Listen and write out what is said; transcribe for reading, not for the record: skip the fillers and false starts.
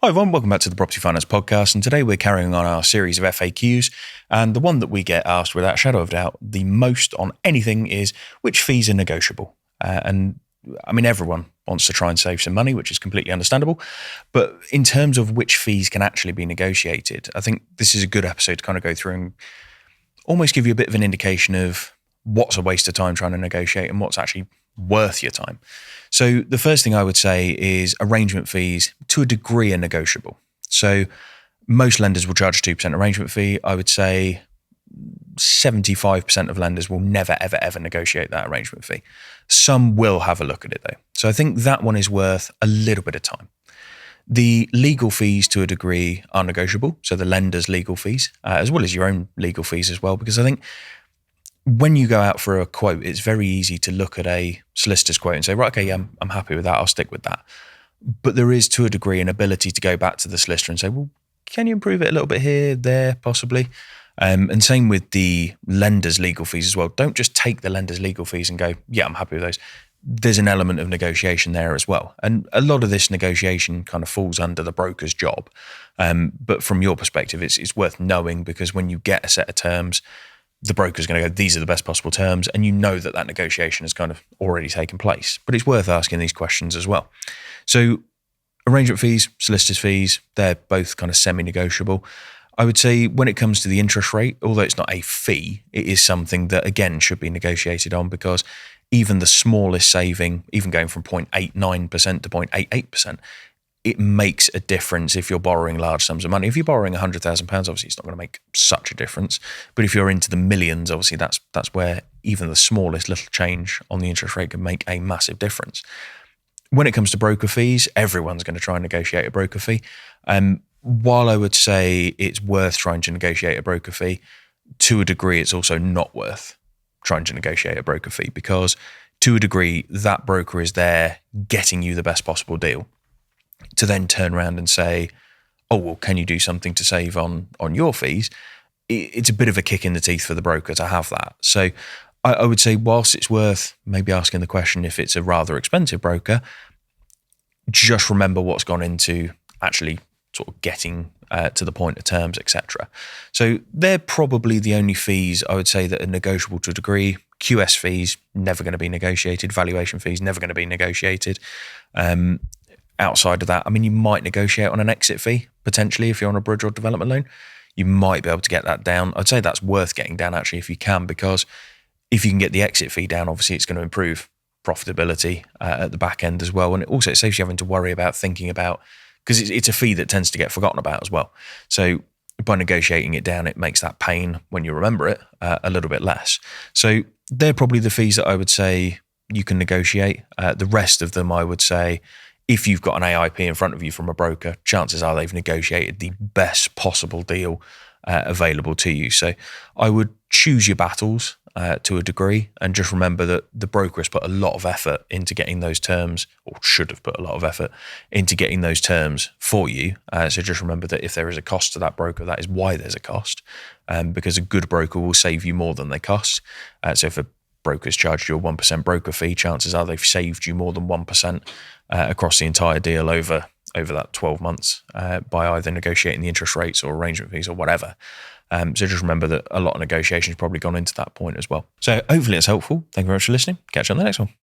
Hi everyone, welcome back to the Property Finance Podcast, and today we're carrying on our series of FAQs, and the one that we get asked without a shadow of doubt the most on anything is which fees are negotiable. Everyone wants to try and save some money, which is completely understandable, but in terms of which fees can actually be negotiated, I think this is a good episode to kind of go through and almost give you a bit of an indication of what's a waste of time trying to negotiate and what's actually worth your time. So the first thing I would say is arrangement fees to a degree are negotiable. So most lenders will charge a 2% arrangement fee. I would say 75% of lenders will never, ever negotiate that arrangement fee. Some will have a look at it though. So I think that one is worth a little bit of time. The legal fees to a degree are negotiable. So the lender's legal fees, as well as your own legal fees as well, because I think when you go out for a quote, it's very easy to look at a solicitor's quote and say, right, okay, yeah, I'm happy with that. I'll stick with that. But there is, to a degree, an ability to go back to the solicitor and say, well, can you improve it a little bit here, there, possibly? And same with the lender's legal fees as well. Don't just take the lender's legal fees and go, yeah, I'm happy with those. There's an element of negotiation there as well. And a lot of this negotiation kind of falls under the broker's job. But from your perspective, it's worth knowing, because when you get a set of terms, the broker's going to go, these are the best possible terms, and you know that negotiation has kind of already taken place. But it's worth asking these questions as well. So arrangement fees, solicitor's fees, they're both kind of semi-negotiable. I would say when it comes to the interest rate, although it's not a fee, it is something that, again, should be negotiated on, because even the smallest saving, even going from 0.89% to 0.88%, it makes a difference if you're borrowing large sums of money. If you're borrowing £100,000, obviously it's not going to make such a difference. But if you're into the millions, obviously that's where even the smallest little change on the interest rate can make a massive difference. When it comes to broker fees, everyone's going to try and negotiate a broker fee. While I would say it's worth trying to negotiate a broker fee, to a degree it's also not worth trying to negotiate a broker fee, because to a degree that broker is there getting you the best possible deal. To then turn around and say, oh, well, can you do something to save on your fees? It's a bit of a kick in the teeth for the broker to have that. So I would say, whilst it's worth maybe asking the question if it's a rather expensive broker, just remember what's gone into actually sort of getting to the point of terms, etc. So they're probably the only fees I would say that are negotiable to a degree. QS fees, never going to be negotiated. Valuation fees, never going to be negotiated. Outside of that, you might negotiate on an exit fee, potentially, if you're on a bridge or development loan. You might be able to get that down. I'd say that's worth getting down, actually, if you can, because if you can get the exit fee down, obviously it's going to improve profitability at the back end as well. And it saves you having to worry about thinking about, because it's a fee that tends to get forgotten about as well. So by negotiating it down, it makes that pain, when you remember it, a little bit less. So they're probably the fees that I would say you can negotiate. The rest of them, I would say, if you've got an AIP in front of you from a broker, chances are they've negotiated the best possible deal available to you. So I would choose your battles to a degree, and just remember that the broker has put a lot of effort into getting those terms, or should have put a lot of effort into getting those terms for you. So just remember that if there is a cost to that broker, that is why there's a cost, because a good broker will save you more than they cost. So if a broker's charged you a 1% broker fee, chances are they've saved you more than 1% across the entire deal over that 12 months by either negotiating the interest rates or arrangement fees or whatever. So just remember that a lot of negotiation has probably gone into that point as well. So hopefully it's helpful. Thank you very much for listening. Catch you on the next one.